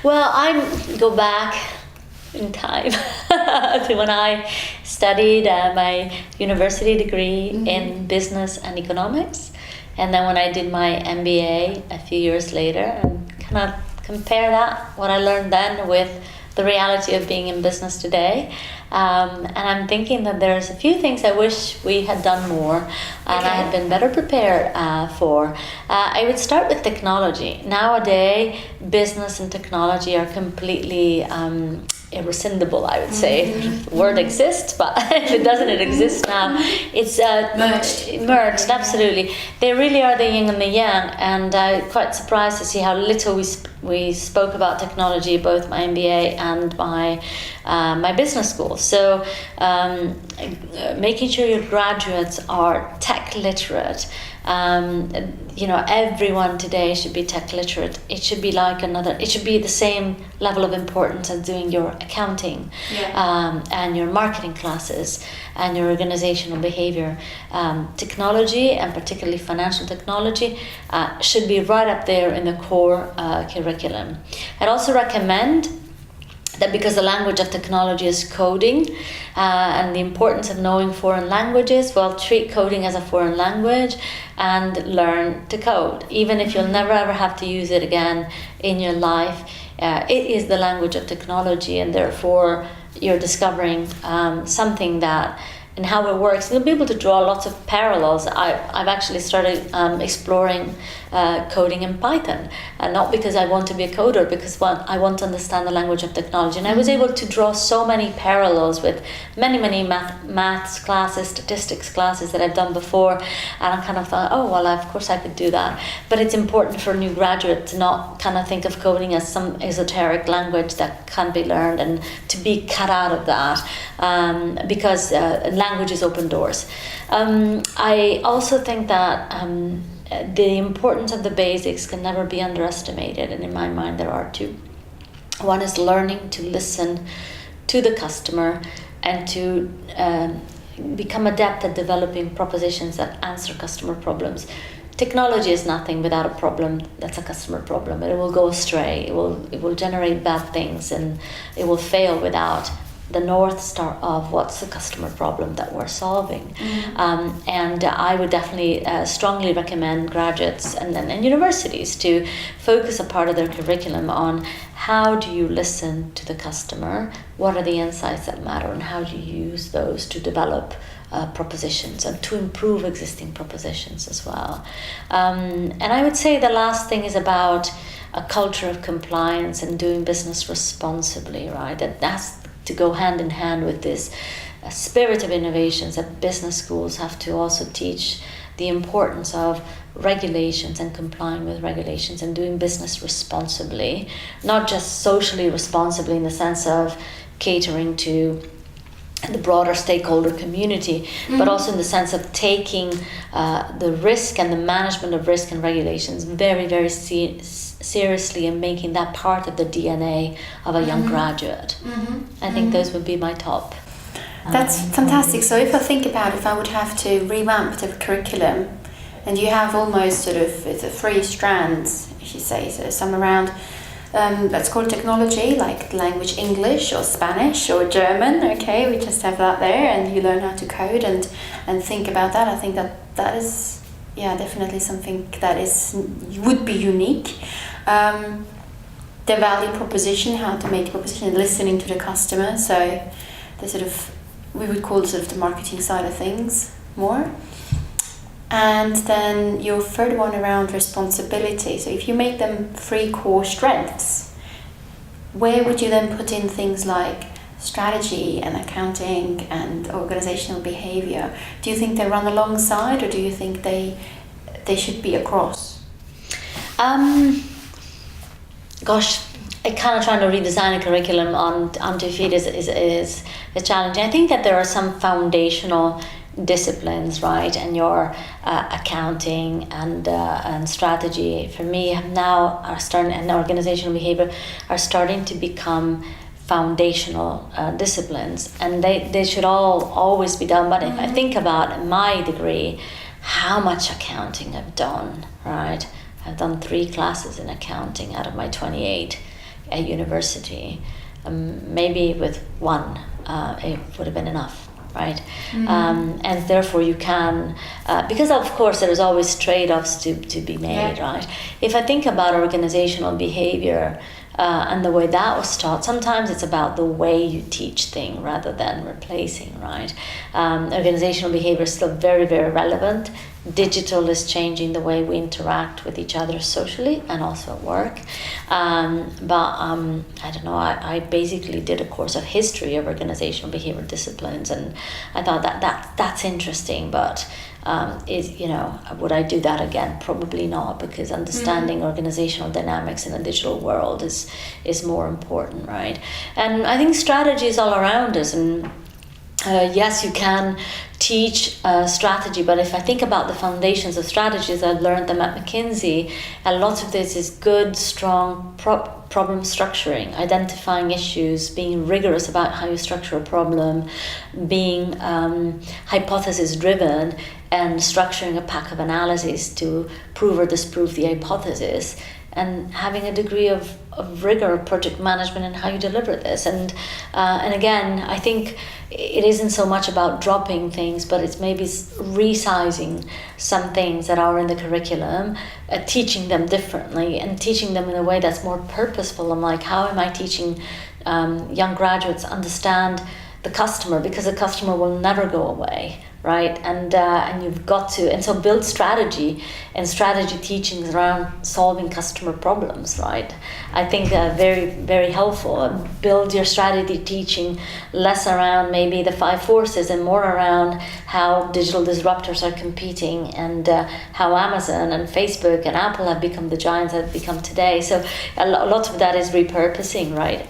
Well, I go back in time to when I studied my university degree in business and economics, and then when I did my MBA a few years later, and kind of compare that, what I learned then, with the reality of being in business today. And I'm thinking that there's a few things I wish we had done more and I had been better prepared for. I would start with technology. Nowadays, business and technology are completely irrescindible, I would say. The word exists, but if it doesn't, it exists now. It's merged, absolutely. They really are the yin and the yang, and I'm quite surprised to see how little we spoke about technology, both my MBA and my business school. So making sure your graduates are tech literate. Everyone today should be tech literate. It should be it should be the same level of importance as doing your accounting and your marketing classes and your organizational behavior. Technology, and particularly financial technology, should be right up there in the core curriculum. I'd also recommend that, because the language of technology is coding, and the importance of knowing foreign languages, well, treat coding as a foreign language and learn to code. Even if you'll never ever have to use it again in your life, it is the language of technology, and therefore you're discovering something that, and how it works. You'll be able to draw lots of parallels. I've actually started exploring coding in Python, and not because I want to be a coder, because I want to understand the language of technology. And I was able to draw so many parallels with many maths classes, statistics classes that I've done before, and I kind of thought, oh, well, of course I could do that. But it's important for a new graduate to not kind of think of coding as some esoteric language that can't be learned, and to be cut out of that, because languages open doors. I also think that the importance of the basics can never be underestimated, and in my mind there are two. One is learning to listen to the customer and to become adept at developing propositions that answer customer problems. Technology is nothing without a problem that's a customer problem. It will go astray, it will generate bad things, and it will fail without the North Star of what's the customer problem that we're solving. And I would definitely strongly recommend graduates and universities to focus a part of their curriculum on how do you listen to the customer, what are the insights that matter, and how do you use those to develop propositions and to improve existing propositions as well. And I would say the last thing is about a culture of compliance and doing business responsibly, right? That's to go hand in hand with this spirit of innovations, that business schools have to also teach the importance of regulations and complying with regulations and doing business responsibly, not just socially responsibly in the sense of catering to the broader stakeholder community, but also in the sense of taking the risk and the management of risk and regulations very, very seriously, and making that part of the DNA of a young graduate. I think those would be my top. That's fantastic. So if I think about if I would have to revamp the curriculum, and you have almost sort of three strands, if you say, so some around let's call it technology, like language English or Spanish or German, okay, we just have that there, and you learn how to code and think about that. I think that is, definitely something that would be unique. The value proposition, how to make a proposition, and listening to the customer, so the sort of, we would call sort of the marketing side of things more. And then your third one around responsibility. So if you make them three core strengths, where would you then put in things like strategy and accounting and organizational behavior? Do you think they run alongside, or do you think they should be across? Gosh, I kind of trying to redesign a curriculum on 2 feet is challenging. I think that there are some foundational disciplines, right, and your accounting and strategy, for me, now are starting, and organizational behavior are starting to become foundational disciplines, and they should always be done. But if I think about my degree, how much accounting I've done, right? I've done 3 classes in accounting out of my 28. a university. Maybe with one, it would have been enough. Right, and therefore you can, because of course there's always trade-offs to be made, right? If I think about organizational behavior and the way that was taught, sometimes it's about the way you teach thing rather than replacing, right? Organizational behavior is still very, very relevant. Digital is changing the way we interact with each other socially and also at work. But I don't know, I basically did a course of history of organizational behavior disciplines, and I thought that's interesting, but would I do that again? Probably not, because understanding organizational dynamics in a digital world is more important, right? And I think strategy is all around us, and yes, you can teach strategy, but if I think about the foundations of strategies, I've learned them at McKinsey, a lot of this is good, strong problem structuring, identifying issues, being rigorous about how you structure a problem, being hypothesis driven, and structuring a pack of analyses to prove or disprove the hypothesis, and having a degree of rigor of project management and how you deliver this. And again, I think it isn't so much about dropping things, but it's maybe resizing some things that are in the curriculum, teaching them differently and teaching them in a way that's more purposeful. I'm like, how am I teaching young graduates understand the customer, because the customer will never go away, right? And you've got to, and so build strategy and strategy teachings around solving customer problems, right? I think very, very helpful. Build your strategy teaching less around maybe the 5 forces and more around how digital disruptors are competing, and how Amazon and Facebook and Apple have become the giants that have become today. So a lot of that is repurposing, right?